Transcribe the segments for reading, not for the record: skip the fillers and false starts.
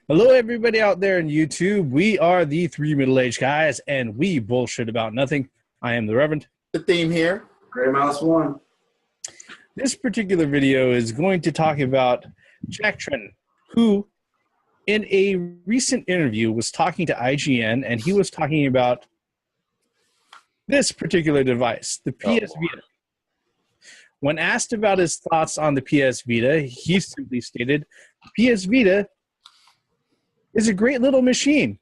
Hello, everybody out there on YouTube. We are the three middle-aged guys, and we bullshit about nothing. I am the Reverend. The theme here. Gray Mouse 1. This particular video is going to talk about Jack Tretton, who, in a recent interview, was talking to IGN, and he was talking about this particular device, the PS Vita. When asked about his thoughts on the PS Vita, he simply stated, PS Vita is a great little machine,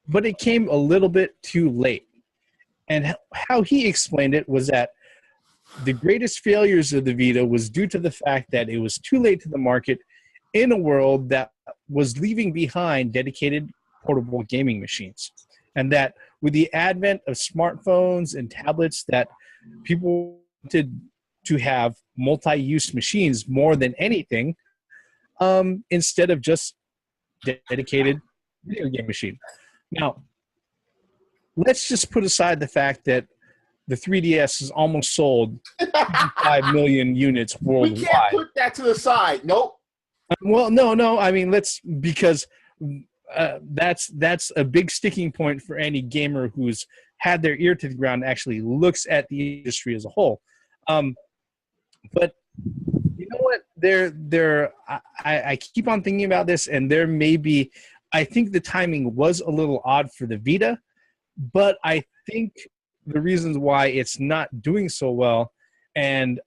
but it came a little bit too late. And how he explained it was that the greatest failures of the Vita was due to the fact that it was too late to the market in a world that was leaving behind dedicated portable gaming machines. And that with the advent of smartphones and tablets, that people wanted to have multi-use machines more than anything, instead of just dedicated video game machine. Now, let's just put aside the fact that the 3DS has almost sold 5 million units worldwide. We can't put that to the side. Nope. Well, no. I mean, because that's a big sticking point for any gamer who's had their ear to the ground and actually looks at the industry as a whole. But you know what? I keep on thinking about this, and there may be. I think the timing was a little odd for the Vita, but I think the reasons why it's not doing so well, and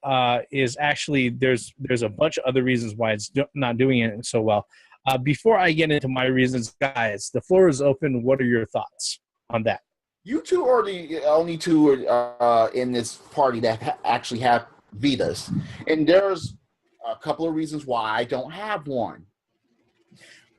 is actually there's a bunch of other reasons why it's not doing it so well. Before I get into my reasons, guys, the floor is open. What are your thoughts on that? You two are the only two in this party that actually have Vitas, and there's a couple of reasons why I don't have one.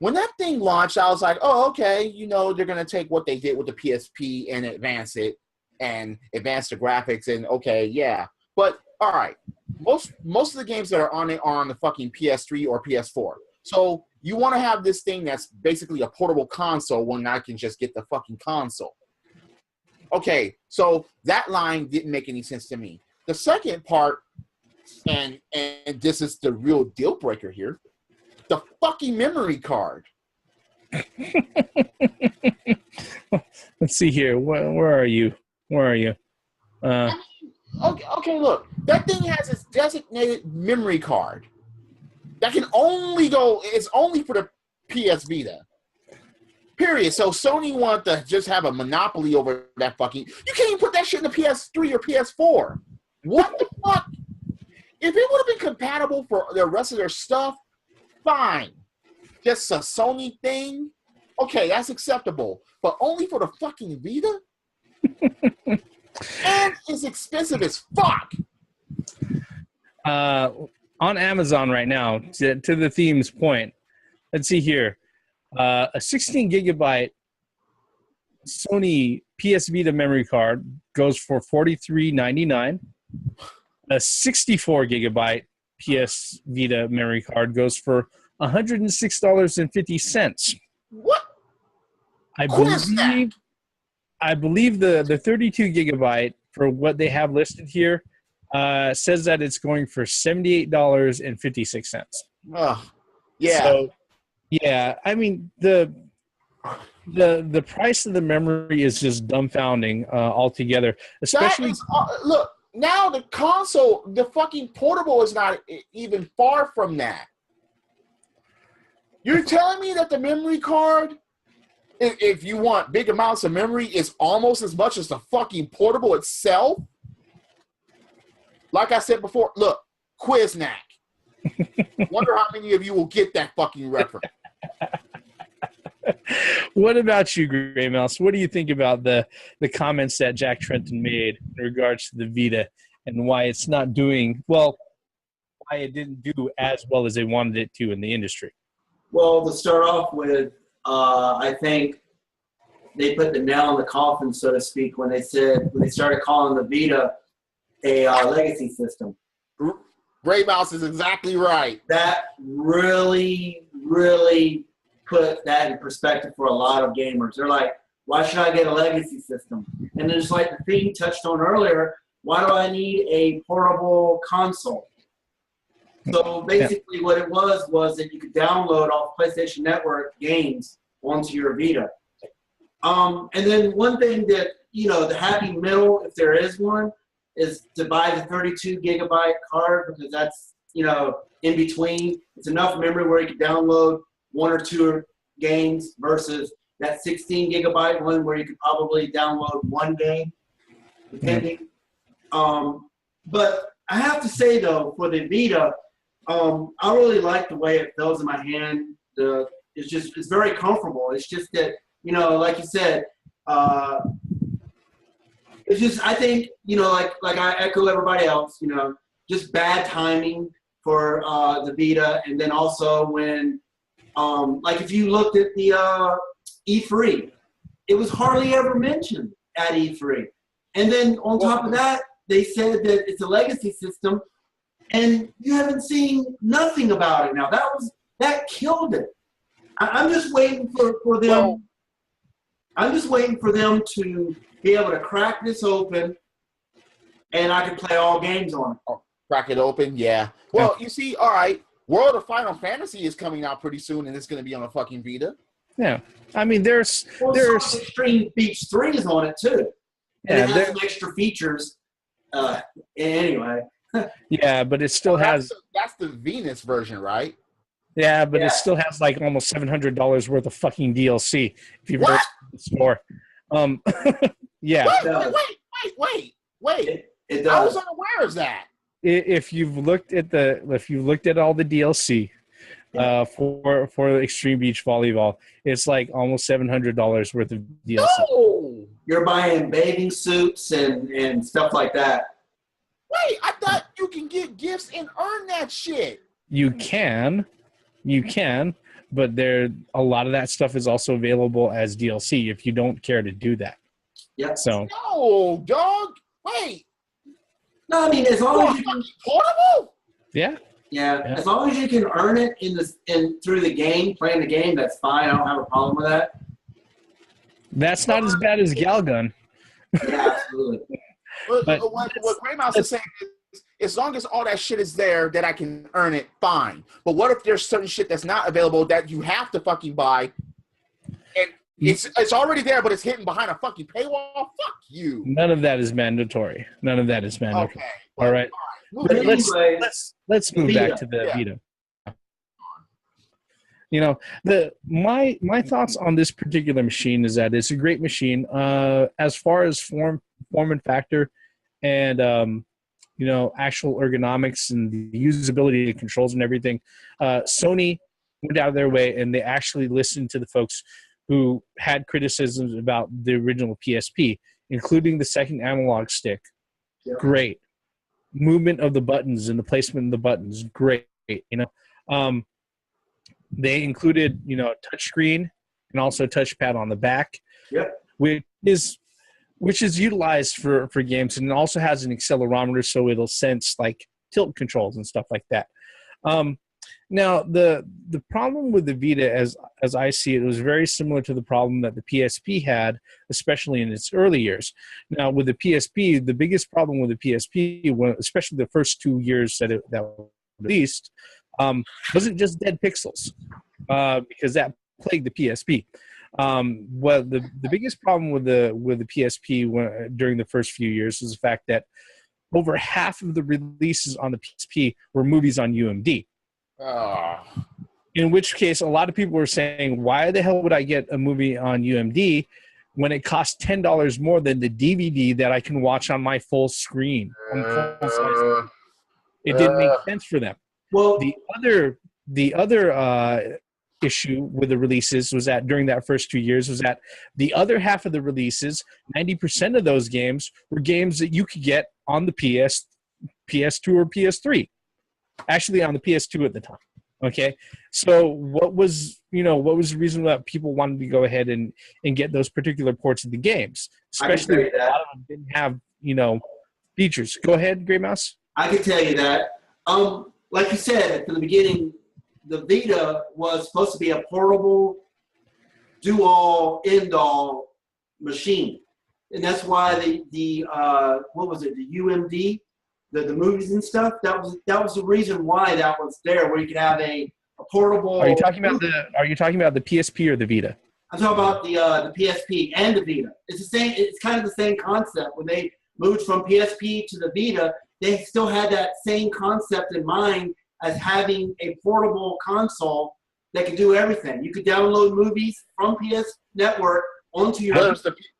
When that thing launched, I was like, oh, okay, you know, they're going to take what they did with the PSP and advance it and advance the graphics, and okay, yeah. But, all right, most of the games that are on it are on the fucking PS3 or PS4. So you want to have this thing that's basically a portable console when I can just get the fucking console. Okay, so that line didn't make any sense to me. The second part, and this is the real deal breaker here, the fucking memory card. Let's see here. Where are you? Okay, look. That thing has its designated memory card. That can only go, it's only for the PS Vita. Period. So Sony wanted to just have a monopoly over that fucking, you can't even put that shit in the PS3 or PS4. What the fuck? If it would have been compatible for the rest of their stuff, fine. Just a Sony thing? Okay, that's acceptable. But only for the fucking Vita? And it's expensive as fuck. On Amazon right now, to the theme's point, let's see here. A 16 gigabyte Sony PS Vita memory card goes for $43.99. A 64 gigabyte PS Vita memory card goes for $106.50. What? I believe the 32 gigabyte for what they have listed here says that it's going for $78.56. Oh, yeah. So, yeah, I mean the price of the memory is just dumbfounding altogether. Especially look, now the console, the fucking portable is not even far from that. You're telling me that the memory card, if you want big amounts of memory, is almost as much as the fucking portable itself? Like I said before, look, Quiznak. Wonder how many of you will get that fucking reference. What about you, Gray Mouse? What do you think about the comments that Jack Tretton made in regards to the Vita and why it's not doing well, why it didn't do as well as they wanted it to in the industry? Well, to start off with, I think they put the nail in the coffin, so to speak, when they started calling the Vita a legacy system. Gray Mouse is exactly right. That really, really put that in perspective for a lot of gamers. They're like, why should I get a legacy system? And then just like the thing touched on earlier, why do I need a portable console? So basically what it was that you could download off PlayStation Network games onto your Vita. And then one thing that, the happy middle, if there is one, is to buy the 32 gigabyte card, because that's, in between. It's enough memory where you can download one or two games versus that 16 gigabyte one where you could probably download one game, depending. But I have to say, though, for the Vita, I really like the way it feels in my hand. It's very comfortable. It's just that, like you said, it's just, I think, like I echo everybody else, just bad timing for the Vita. And then also when, like if you looked at the E3, it was hardly ever mentioned at E3. And then on top of that, they said that it's a legacy system, and you haven't seen nothing about it now. That killed it. I'm just waiting for them. Well, I'm just waiting for them to be able to crack this open, and I can play all games on it. Oh, crack it open, yeah. Well, you see, all right, World of Final Fantasy is coming out pretty soon, and it's going to be on a fucking Vita. Yeah, I mean, there's Extreme Beach 3 is on it too. And yeah, it has some extra features. Anyway. Yeah, but it still has. That's the Venus version, right? Yeah, but it still has like almost $700 worth of fucking DLC if you go to the store. Yeah. Wait. It does. I was unaware of that. If you've looked at all the DLC for Extreme Beach Volleyball, it's like almost $700 worth of DLC. No! You're buying bathing suits and stuff like that. Wait, I thought you can get gifts and earn that shit. You can, but a lot of that stuff is also available as DLC if you don't care to do that. Yeah. So. No, dog. Wait. No, I mean, as long as you can portable. Yeah. Yeah, as long as you can earn it through the game, playing the game, that's fine. I don't have a problem with that. That's not as bad as Galgun. Yeah, absolutely. What Gray Mouse is saying is, as long as all that shit is there that I can earn it, fine. But what if there's certain shit that's not available that you have to fucking buy, and it's already there, but it's hidden behind a fucking paywall? Fuck you. None of that is mandatory. Okay. All right. But Let's move back to the Vita. My thoughts on this particular machine is that it's a great machine. As far as form and factor, and actual ergonomics and the usability of controls and everything, Sony went out of their way and they actually listened to the folks who had criticisms about the original PSP, including the second analog stick. Yeah. Great. Movement of the buttons and the placement of the buttons, great. They included, touchscreen and also touchpad on the back, which is utilized for games, and it also has an accelerometer, so it'll sense like tilt controls and stuff like that. Now, the problem with the Vita, as I see it, was very similar to the problem that the PSP had, especially in its early years. Now, with the PSP, the biggest problem with the PSP, especially the first 2 years that was released, wasn't just dead pixels, because that plagued the PSP. Well, the biggest problem with the PSP during the first few years was the fact that over half of the releases on the PSP were movies on UMD. In which case, a lot of people were saying, why the hell would I get a movie on UMD when it costs $10 more than the DVD that I can watch on my full screen? It didn't make sense for them. Well, the other issue with the releases was that during that first 2 years was that the other half of the releases, 90% of those games were games that you could get on the PS2 or PS3. Actually, on the PS2 at the time. Okay, so what was the reason that people wanted to go ahead and get those particular ports of the games, especially if a lot of them didn't have features? Go ahead, Grey Mouse. I can tell you that. Like you said from the beginning, the Vita was supposed to be a portable, do-all, end-all machine, and that's why the what was it? The UMD the movies and stuff. That was the reason why that was there, where you could have a portable. Are you talking about the PSP or the Vita? I'm talking about the PSP and the Vita. It's the same. It's kind of the same concept. When they moved from PSP to the Vita, they still had that same concept in mind as having a portable console that could do everything. You could download movies from PS Network onto your.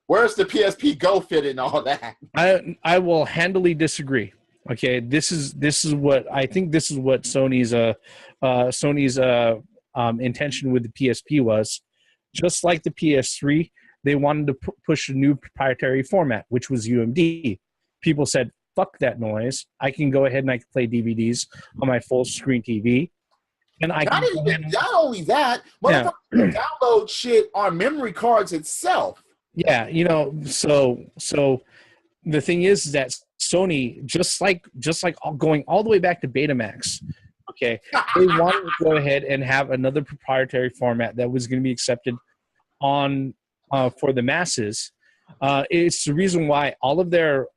Where's the PSP Go fit in all that? I will handily disagree. Okay, this is what I think. This is what Sony's intention with the PSP was. Just like the PS3, they wanted to push a new proprietary format, which was UMD. People said, "Fuck that noise! I can go ahead and I can play DVDs on my full screen TV." And not only that, motherfuckers can download shit on memory cards itself. Yeah, so the thing is that Sony, just like going all the way back to Betamax, okay, they wanted to go ahead and have another proprietary format that was going to be accepted on for the masses. It's the reason why all of their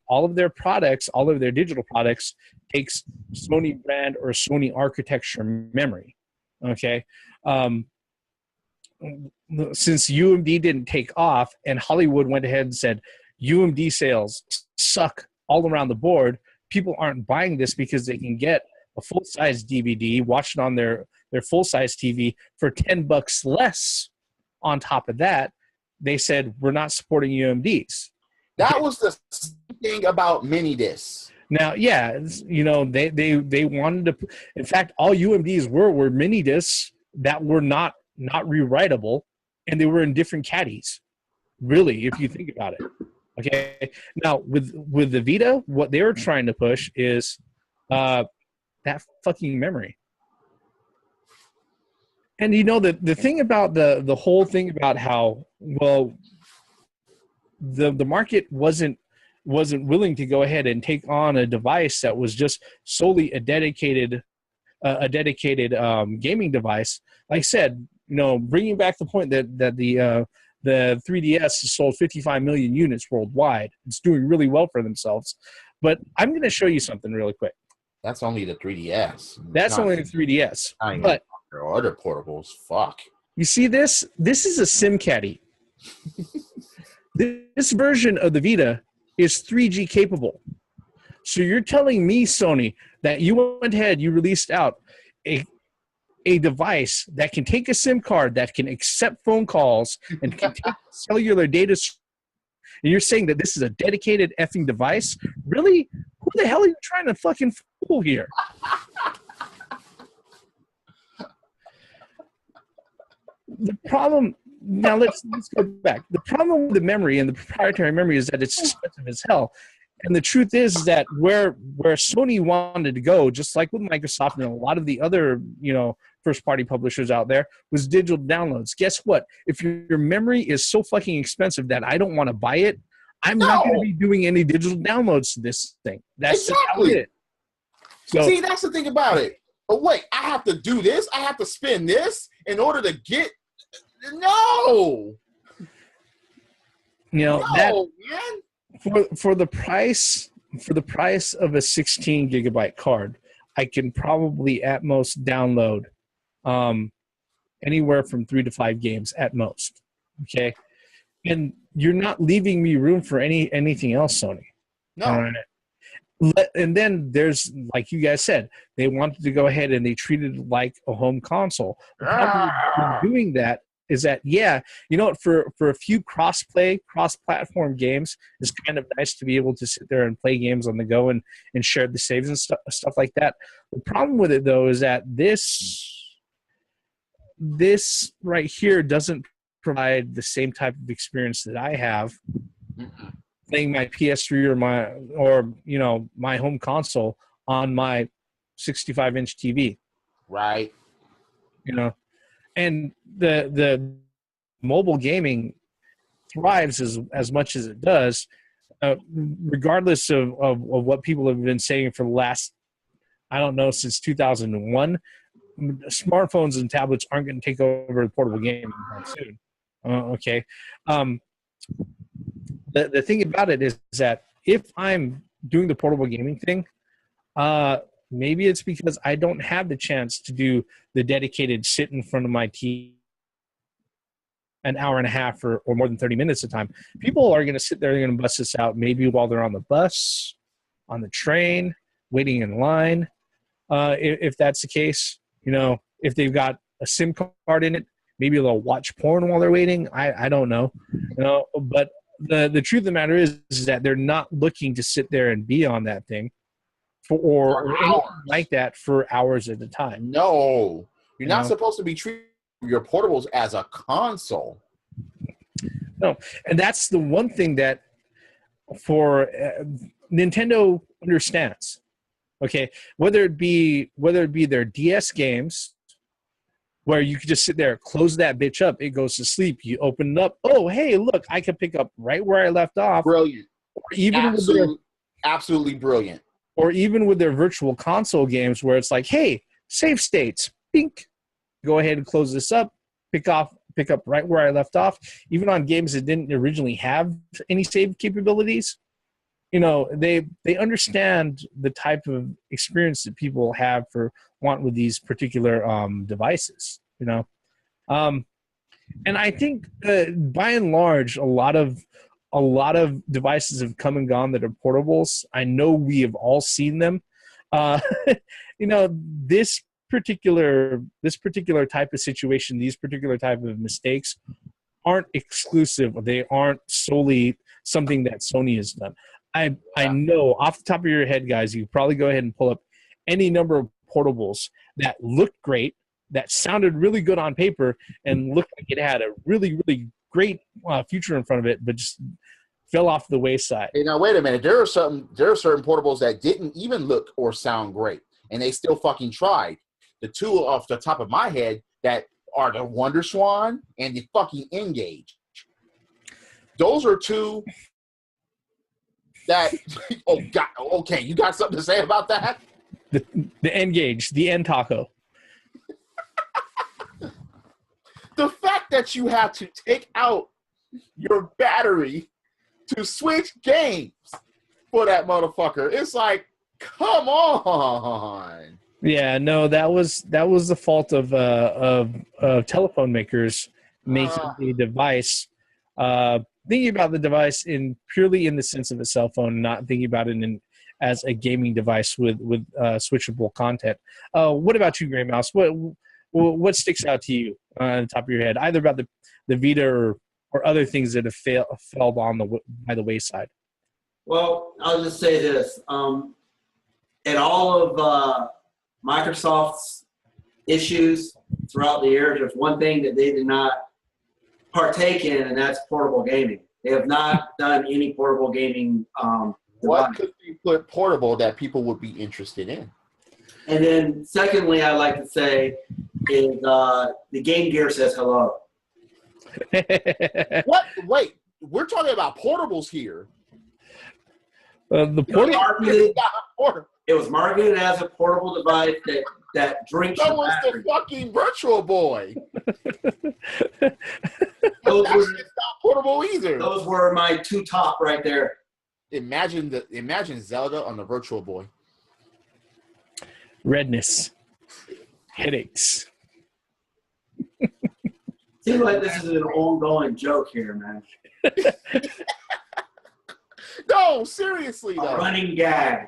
products, all of their digital products, takes Sony brand or Sony architecture memory. Okay. Since UMD didn't take off and Hollywood went ahead and said UMD sales suck all around the board, people aren't buying this because they can get a full-size DVD, watch it on their full-size TV for $10 less. On top of that, they said we're not supporting UMDs. That was the thing about mini discs. Now, yeah, they wanted to. In fact, all UMDs were mini discs that were not rewritable, and they were in different caddies. Really, if you think about it. Okay. Now, with the Vita, what they were trying to push is that fucking memory. And the thing about the whole thing about how the market wasn't willing to go ahead and take on a device that was just solely a dedicated gaming device. Like I said, bringing back the point that the 3DS has sold 55 million units worldwide. It's doing really well for themselves. But I'm going to show you something really quick. That's only the 3DS. That's only the 3DS. But other portables, fuck. You see this? This is a SIM caddy. This version of the Vita is 3G capable. So you're telling me, Sony, that you went ahead, you released out a device that can take a SIM card, that can accept phone calls, and can take cellular data, and you're saying that this is a dedicated effing device? Really? Who the hell are you trying to fucking fool here? The problem, now let's go back. The problem with the memory and the proprietary memory is that it's expensive as hell. And the truth is that where Sony wanted to go, just like with Microsoft and a lot of the other, first-party publishers out there, was digital downloads. Guess what? If your memory is so fucking expensive that I don't want to buy it, I'm not going to be doing any digital downloads to this thing. That's exactly it. So, see, that's the thing about it. But wait, I have to do this? I have to spend this in order to get... No! Man. For the price of a 16 gigabyte card, I can probably at most download anywhere from 3 to 5 games at most. Okay, and you're not leaving me room for anything else, Sony. No. And then there's, like you guys said, they wanted to go ahead and they treated it like a home console. The problem with doing that is that, for a few cross-platform games, it's kind of nice to be able to sit there and play games on the go and share the saves and stuff like that. The problem with it, though, is that this right here doesn't provide the same type of experience that I have playing my PS3 or my home console on my 65-inch TV. Right. And the mobile gaming thrives as much as it does, regardless of what people have been saying for the last, I don't know, since 2001. Smartphones and tablets aren't going to take over the portable gaming soon. Okay. The thing about it is that if I'm doing the portable gaming thing, Maybe it's because I don't have the chance to do the dedicated sit in front of my TV an hour and a half or more than 30 minutes at a time. People are going to sit there, they're going to bust this out maybe while they're on the bus, on the train, waiting in line. If that's the case, if they've got a SIM card in it, maybe they'll watch porn while they're waiting. I don't know, but the truth of the matter is that they're not looking to sit there and be on that thing or anything like that for hours at a time. No, you're not supposed to be treating your portables as a console. No, and that's the one thing that for Nintendo understands. Okay, whether it be their DS games, where you could just sit there, close that bitch up, it goes to sleep. You open it up. Oh, hey, look, I can pick up right where I left off. Brilliant. Or even absolutely brilliant. Or even with their virtual console games, where it's like, hey, save states, bink. Go ahead and close this up, pick up right where I left off. Even on games that didn't originally have any save capabilities, they understand the type of experience that people want with these particular devices. And I think by and large, a lot of devices have come and gone that are portables. I know we have all seen them. This particular type of situation, these particular type of mistakes aren't exclusive. They aren't solely something that Sony has done. I know off the top of your head, guys, you could probably go ahead and pull up any number of portables that looked great, that sounded really good on paper, and looked like it had a really, really great future in front of it, but just fell off the wayside. Hey, now wait a minute. There are certain portables that didn't even look or sound great, and they still fucking tried. The two off the top of my head that are the Wonder Swan and the fucking Engage. Those are two that, oh God, okay, you got something to say about that? The Engage, the N Taco. The fact that you have to take out your battery to switch games for that motherfucker, it's like, come on. Yeah, no, that was the fault of telephone makers making the device. Thinking about the device purely in the sense of a cell phone, not thinking about it as a gaming device with switchable content. What about you, Gray Mouse? What sticks out to you on the top of your head, either about the Vita or other things that have fell by the wayside? Well, I'll just say this: in all of Microsoft's issues throughout the years, there's one thing that they did not partake in, and that's portable gaming. They have not done any portable gaming. What could we put portable that people would be interested in? And then secondly, I'd like to say is the Game Gear says hello. What? Wait, we're talking about portables here. It was marketed as a portable device that drinks. So was the fucking Virtual Boy. Those were not portable either. Those were my two top right there. Imagine Zelda on the Virtual Boy. Redness, headaches. Seems like this is an ongoing joke here, man. No, seriously though. A running gag.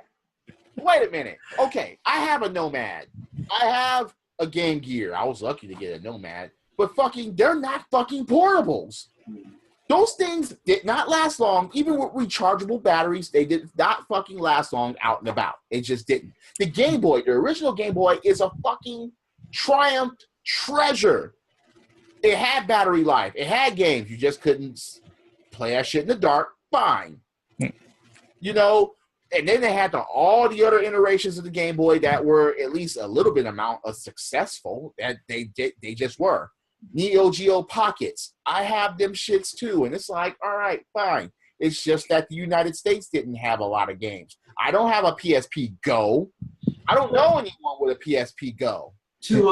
Wait a minute. Okay, I have a Nomad. I have a Game Gear. I was lucky to get a Nomad. But they're not fucking portables. Those things did not last long. Even with rechargeable batteries, they did not fucking last long out and about. It just didn't. The Game Boy, the original Game Boy, is a fucking Triumph treasure. It had battery life. It had games. You just couldn't play that shit in the dark. Fine. And then they had all the other iterations of the Game Boy that were at least a little bit amount of successful. That they just were. Neo Geo Pockets. I have them shits too. And it's like, all right, fine. It's just that the United States didn't have a lot of games. I don't have a PSP Go. I don't know anyone with a PSP Go. To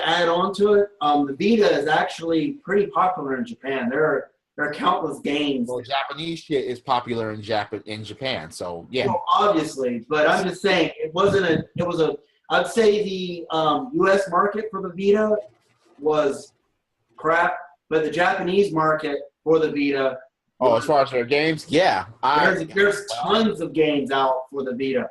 add on to it, the Vita is actually pretty popular in Japan. There There are countless games. Well, Japanese shit is popular in Japan, so yeah. Well, obviously, but I'm just saying it was a. I'd say the U.S. market for the Vita was crap, but the Japanese market for the Vita. Oh, as far as their games, yeah. There's tons of games out for the Vita.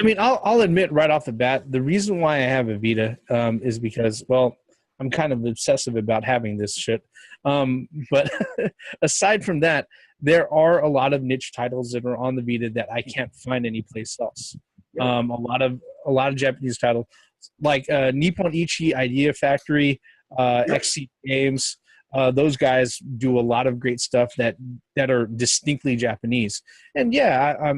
I mean, I'll admit right off the bat, the reason why I have a Vita is because, well, I'm kind of obsessive about having this shit. But aside from that, there are a lot of niche titles that are on the Vita that I can't find anyplace else. Yeah. A lot of Japanese titles like Nippon Ichi Idea Factory, XC Games. Those guys do a lot of great stuff that are distinctly Japanese. And yeah,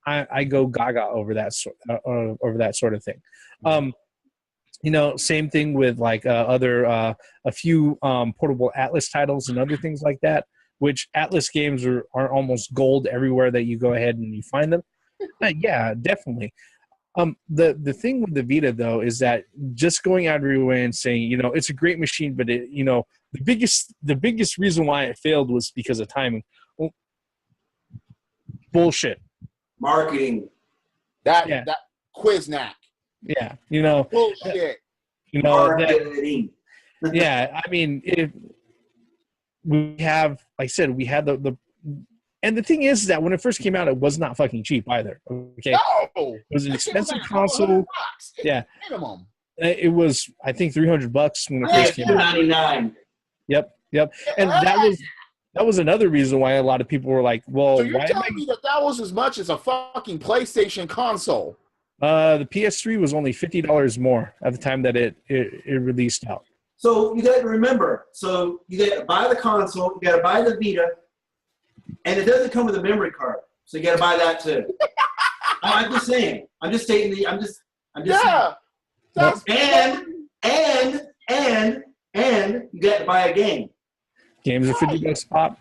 I go gaga over that sort of thing. You know, same thing with like a few portable Atlas titles and other things like that, which Atlas games are almost gold everywhere that you go ahead and you find them. Yeah, definitely. The thing with the Vita though is that just going out of your way and saying, you know, it's a great machine, but it, you know, the biggest reason why it failed was because of timing. Well, bullshit. Marketing. That Quiznak. Yeah, you know. Bullshit. You know. Marketing. Yeah, I mean, if we have, like I said, we had the and the thing is that when it first came out, it was not fucking cheap either. Okay, No, it was an expensive console. Yeah, minimum. It was, I think, $300 when it first came out. $299. Yep, and that was another reason why a lot of people were like, "Well, so you're why telling me that was as much as a fucking PlayStation console?" The PS3 was only $50 more at the time that it released out. So you got to remember. So you got to buy the console. You got to buy the Vita, and it doesn't come with a memory card. So you got to buy that too. I'm just saying. I'm just stating the. I'm just. Yeah. And you got to buy a game. Games are $50 pop.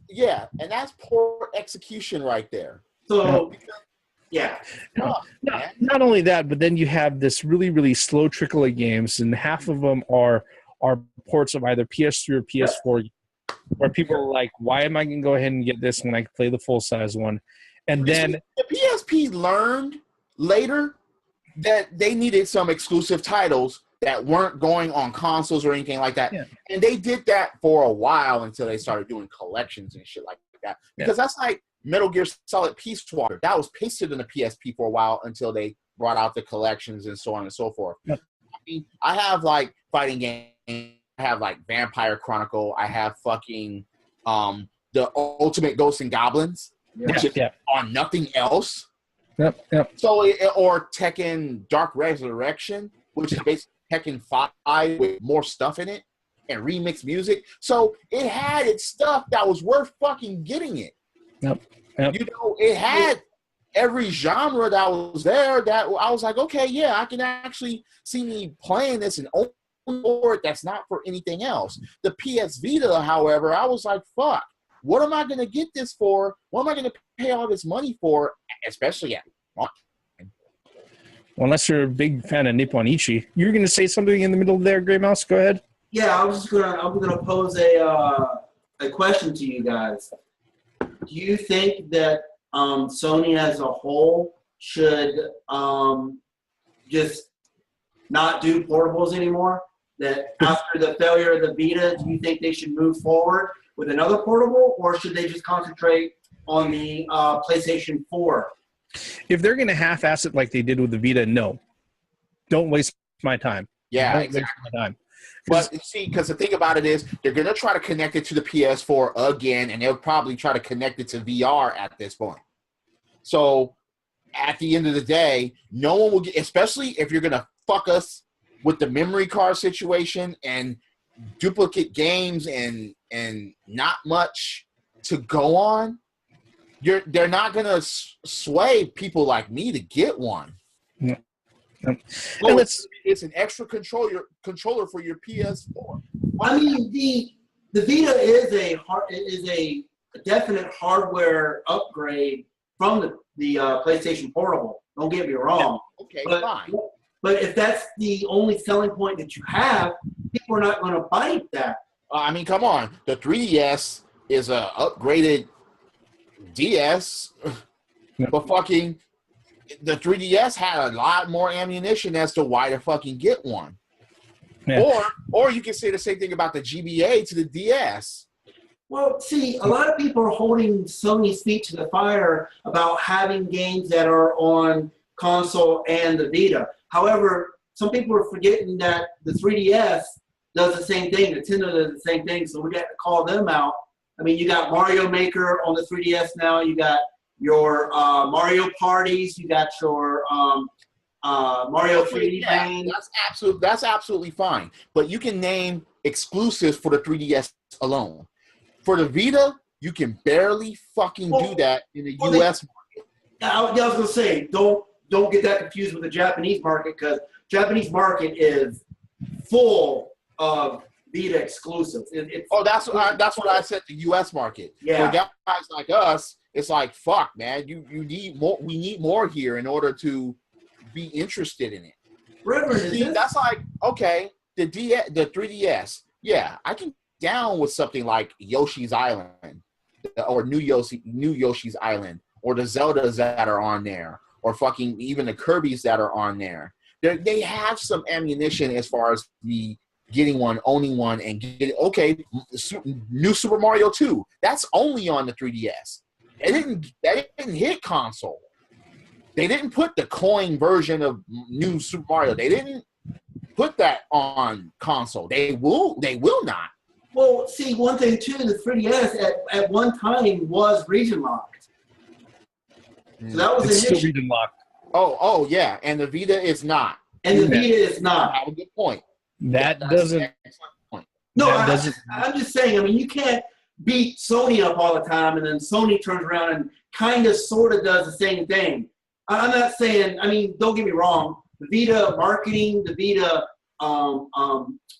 Yeah, and that's poor execution right there. So, yeah. Not only that, but then you have this really, really slow trickle of games, and half of them are ports of either PS3 or PS4, where people are like, "Why am I going to go ahead and get this when I can play the full size one?" And then the PSP learned later that they needed some exclusive titles that weren't going on consoles or anything like that. Yeah. And they did that for a while until they started doing collections and shit like that. Because that's like Metal Gear Solid Peace Walker. That was pasted in the PSP for a while until they brought out the collections and so on and so forth. Yeah. I mean, I have like fighting games. I have like Vampire Chronicle. I have fucking the Ultimate Ghosts and Goblins, which is on nothing else. Yep. So, or Tekken Dark Resurrection, which is basically Tekken 5 with more stuff in it and remixed music. So it had its stuff that was worth fucking getting it. Yep. You know, it had every genre that was there that I was like, okay, yeah, I can actually see me playing this and own for it. That's not for anything else. The PS Vita, however, I was like, fuck, what am I going to get this for? What am I going to pay all this money for? Especially at launch. Well, unless you're a big fan of Nippon Ichi. You're going to say something in the middle there, Grey Mouse? Go ahead. Yeah, I'm gonna pose a question to you guys. Do you think that Sony as a whole should just not do portables anymore? That after the failure of the Vita, do you think they should move forward with another portable, or should they just concentrate on the PlayStation 4? If they're going to half-ass it like they did with the Vita, no. Don't waste my time. Yeah, Don't exactly. waste my time. But see, because the thing about it is, they're going to try to connect it to the PS4 again, and they'll probably try to connect it to VR at this point. So, at the end of the day, no one will get, especially if you're going to fuck us with the memory card situation and duplicate games and not much to go on. They're not going to sway people like me to get one. Yeah. Well, it's an extra controller for your PS4. I mean, the Vita is a definite hardware upgrade from the PlayStation Portable. Don't get me wrong. Okay, fine. But if that's the only selling point that you have, people are not going to bite that. I mean, come on. The 3DS is a upgraded DS, but fucking the 3DS had a lot more ammunition as to why to fucking get one. Yeah. Or you can say the same thing about the GBA to the DS. Well, see, a lot of people are holding Sony's feet to the fire about having games that are on console and the Vita. However, some people are forgetting that the 3DS does the same thing. Nintendo does the same thing, so we got to call them out. I mean, you got Mario Maker on the 3DS now. You got your Mario Parties. You got your Mario 3D Land. That's absolutely fine. But you can name exclusives for the 3DS alone. For the Vita, you can barely fucking do that in the U.S. market. I was going to say, don't get that confused with the Japanese market, because Japanese market is full of Vita exclusives. That's what I said. The U.S. market. Yeah. For guys like us, it's like, fuck, man. You need more. We need more here in order to be interested in it. That's like, okay, the 3DS. Yeah, I can down with something like Yoshi's Island or New Yoshi's Island or the Zeldas that are on there or fucking even the Kirby's that are on there. They have some ammunition as far as the getting one, owning one, and getting, okay, new Super Mario 2. That's only on the 3DS. That didn't hit console. They didn't put the coin version of new Super Mario. They didn't put that on console. They will not. Well, see, one thing too, the 3DS at one time was region locked. So that was it's still region locked. Oh yeah, and the Vita is not. And the Vita is not. I have a good point. That's doesn't. An excellent point. No, I'm just saying. I mean, you can't beat Sony up all the time, and then Sony turns around and kind of, sort of does the same thing. I'm not saying. I mean, don't get me wrong. The Vita marketing, the Vita,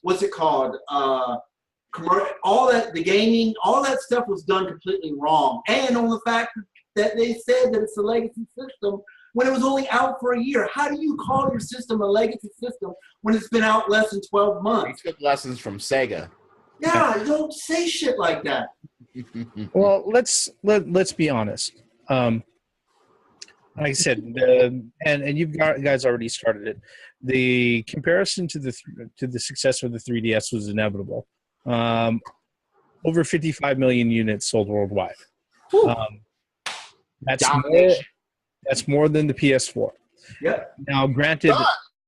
what's it called? All that, the gaming, all that stuff was done completely wrong. And on the fact that they said that it's a legacy system when it was only out for a year. How do you call your system a legacy system when it's been out less than 12 months? We took lessons from Sega. Yeah, don't say shit like that. Well, let's be honest. Like I said, and you guys already started it. The comparison to the success of the 3DS was inevitable. Over 55 million units sold worldwide. That's more than the PS4. Yeah. Now, granted,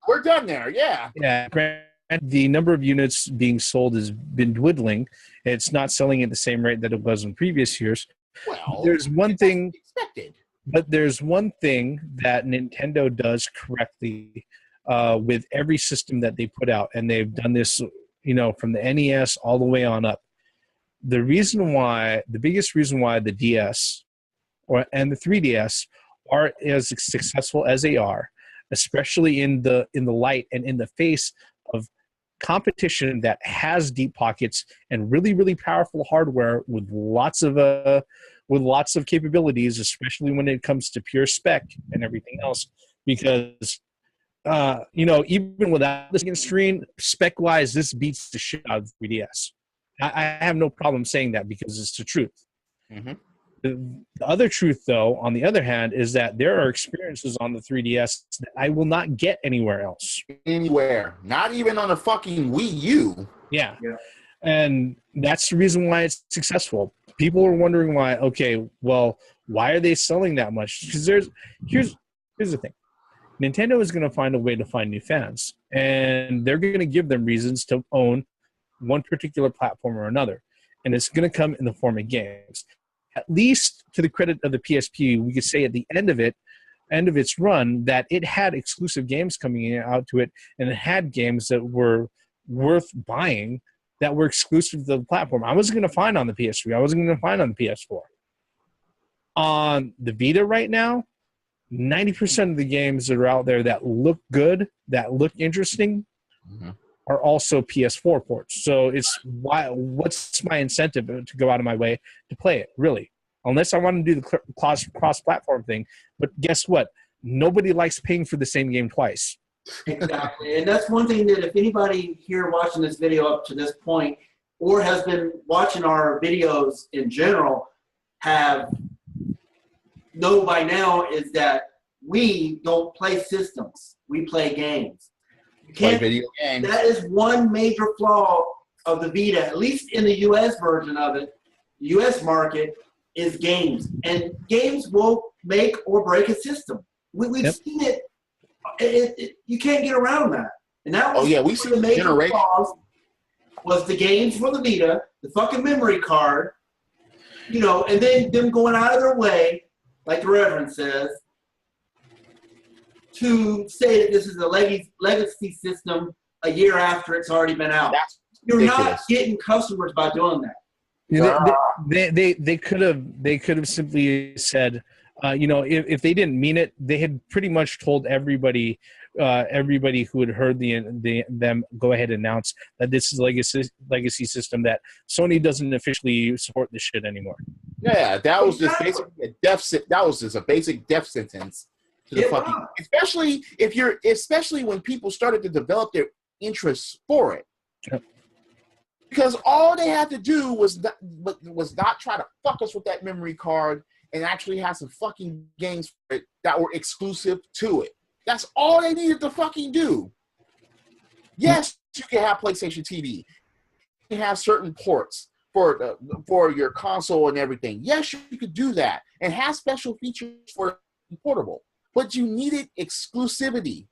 we're done there. Yeah. Yeah. Granted, the number of units being sold has been dwindling. It's not selling at the same rate that it was in previous years. Well, there's one thing expected. But there's one thing that Nintendo does correctly with every system that they put out, and they've done this, from the NES all the way on up. The biggest reason why the DS and the 3DS are as successful as they are, especially in the light and in the face of competition that has deep pockets and really, really powerful hardware with lots of capabilities, especially when it comes to pure spec and everything else. Because even without the second screen, spec wise, this beats the shit out of the 3DS. I have no problem saying that because it's the truth. Mm-hmm. The other truth, though, on the other hand, is that there are experiences on the 3DS that I will not get anywhere else. Anywhere. Not even on a fucking Wii U. Yeah. And that's the reason why it's successful. People are wondering why, okay, well, why are they selling that much? Because here's the thing. Nintendo is going to find a way to find new fans. And they're going to give them reasons to own one particular platform or another. And it's going to come in the form of games. At least to the credit of the PSP, we could say at the end of its run, that it had exclusive games coming out to it, and it had games that were worth buying that were exclusive to the platform. I wasn't going to find on the PS3. I wasn't going to find on the PS4. On the Vita right now, 90% of the games that are out there that look good, that look interesting, are also PS4 ports. So what's my incentive to go out of my way to play it, really? Unless I want to do the cross-platform thing. But guess what? Nobody likes paying for the same game twice. Exactly. And that's one thing that if anybody here watching this video up to this point or has been watching our videos in general know by now is that we don't play systems. We play games. You Play video games. That is one major flaw of the Vita, at least in the U.S. version of it. The U.S. market is games. And games will make or break a system. We've seen it. You can't get around that. And that was we see the major generation. flaws was the games for the Vita, the fucking memory card, and then them going out of their way, like the Reverend says, to say that this is a legacy system a year after it's already been out. You're not getting customers by doing that. They could have simply said, if they didn't mean it, they had pretty much told everybody who had heard them go ahead and announce that this is a legacy system, that Sony doesn't officially support this shit anymore. Yeah, that was just basically a that was just a basic death sentence to the fucking. Especially when people started to develop their interests for it. Yep. Because all they had to do was not try to fuck us with that memory card and actually have some fucking games that were exclusive to it. That's all they needed to fucking do. Yes, you can have PlayStation TV. You can have certain ports for your console and everything. Yes, you could do that and have special features for portable. But you needed exclusivity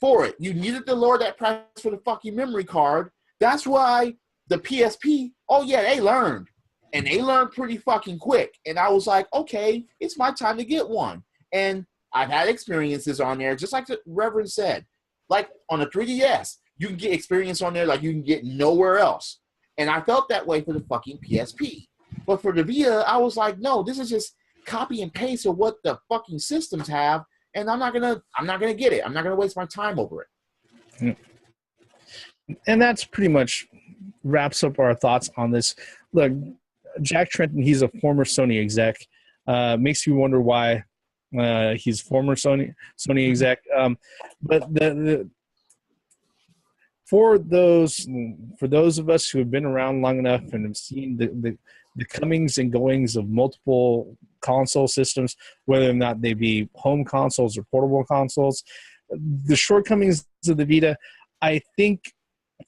for it. You needed to lower that price for the fucking memory card. That's why the PSP, they learned. And they learned pretty fucking quick. And I was like, okay, it's my time to get one. And I've had experiences on there, just like the Reverend said. Like on a 3DS, you can get experience on there like you can get nowhere else. And I felt that way for the fucking PSP. But for the Vita, I was like, no, this is just copy and paste of what the fucking systems have, and I'm not gonna get it. I'm not gonna waste my time over it. And that's pretty much wraps up our thoughts on this. Look, Jack Tretton, he's a former Sony exec. Makes you wonder why he's former Sony exec. But for those of us who have been around long enough and have seen the comings and goings of multiple console systems, whether or not they be home consoles or portable consoles, the shortcomings of the Vita, I think,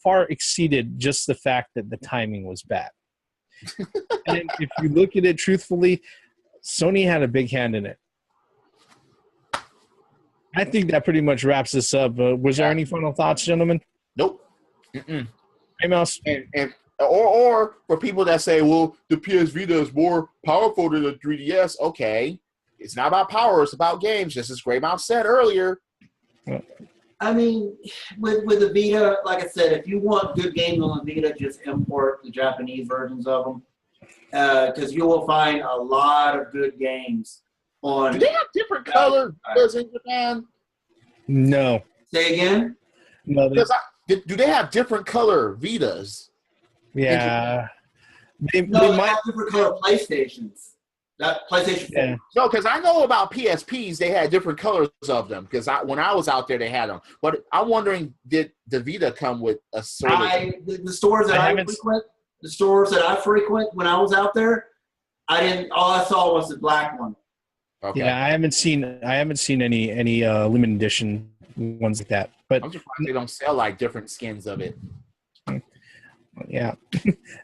far exceeded just the fact that the timing was bad. And if you look at it truthfully, Sony had a big hand in it. I think that pretty much wraps this up. Was there any final thoughts, gentlemen? Nope. Mm-mm. Hey, Mouse. Or for people that say, well, the PS Vita is more powerful than the 3DS. Okay. It's not about power. It's about games, just as Grey Mouse said earlier. I mean, with the Vita, like I said, if you want good games on the Vita, just import the Japanese versions of them. Because you will find a lot of good games on... Do they have different colors in Japan? No. Say again? No. Do they have different color Vitas? Yeah. They might have different color PlayStations. That PlayStation 4. Yeah. No, because I know about PSPs, they had different colors of them. Because when I was out there, they had them. But I'm wondering, did the Vita come with a sort of... The stores that I frequent when I was out there, all I saw was the black one. Okay. Yeah, I haven't seen any limited edition ones like that. But I'm surprised they don't sell like different skins of it. Yeah.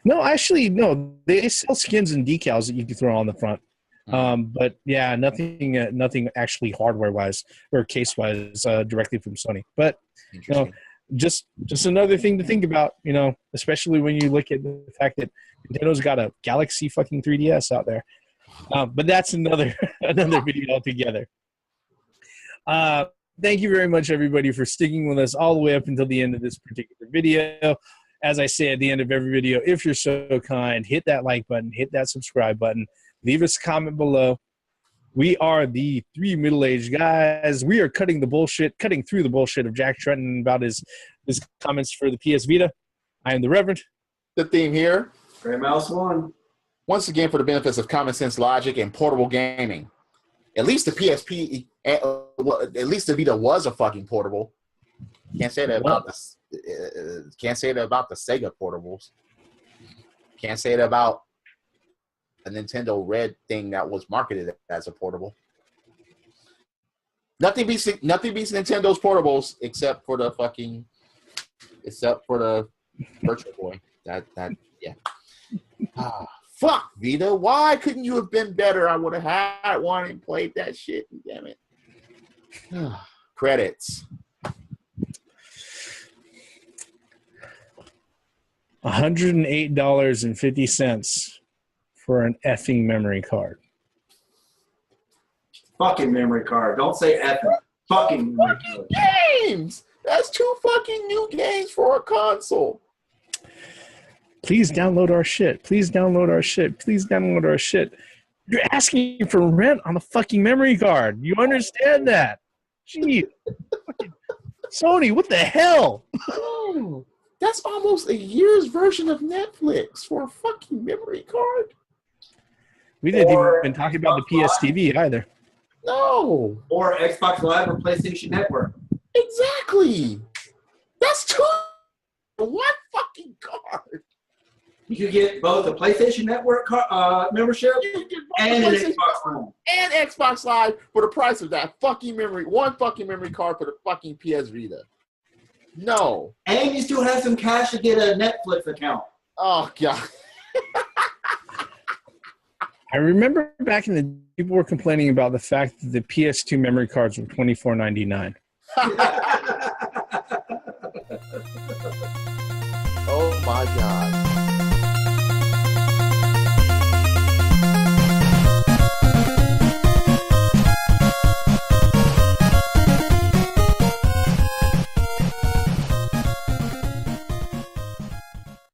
No, actually, no. They sell skins and decals that you can throw on the front. But yeah, nothing actually hardware-wise or case-wise directly from Sony. But just another thing to think about, especially when you look at the fact that Nintendo's got a Galaxy fucking 3DS out there. But that's another video altogether. Thank you very much, everybody, for sticking with us all the way up until the end of this particular video. As I say at the end of every video, if you're so kind, hit that like button, hit that subscribe button, leave us a comment below. We are the three middle-aged guys. We are cutting through the bullshit of Jack Tretton about his comments for the PS Vita. I am the Reverend. The theme here. Grey Mouse 1. Once again, for the benefits of common sense logic and portable gaming. At least the PSP, at least the Vita was a fucking portable. Can't say that about the Sega portables. Can't say it about a Nintendo Red thing that was marketed as a portable. Nothing beats Nintendo's portables except for the Virtual Boy. That yeah. Fuck, Vita. Why couldn't you have been better? I would have had one and played that shit. Damn it. Credits. $108.50 for an effing memory card. Fucking memory card. Don't say effing. Fucking memory card. Games. That's 2 fucking new games for a console. Please download our shit. Please download our shit. Please download our shit. You're asking for rent on a fucking memory card. You understand that? Gee. Sony, what the hell? Oh, that's almost a year's version of Netflix for a fucking memory card. We didn't even talk about the PSTV either. No. Or Xbox Live or PlayStation Network. Exactly. That's 2 one fucking card. You could get both a PlayStation Network membership and an Xbox One. And Xbox Live for the price of that fucking one fucking memory card for the fucking PS Vita. No. And you still have some cash to get a Netflix account. Oh, God. I remember back in the people were complaining about the fact that the PS2 memory cards were $24.99. Oh, my God.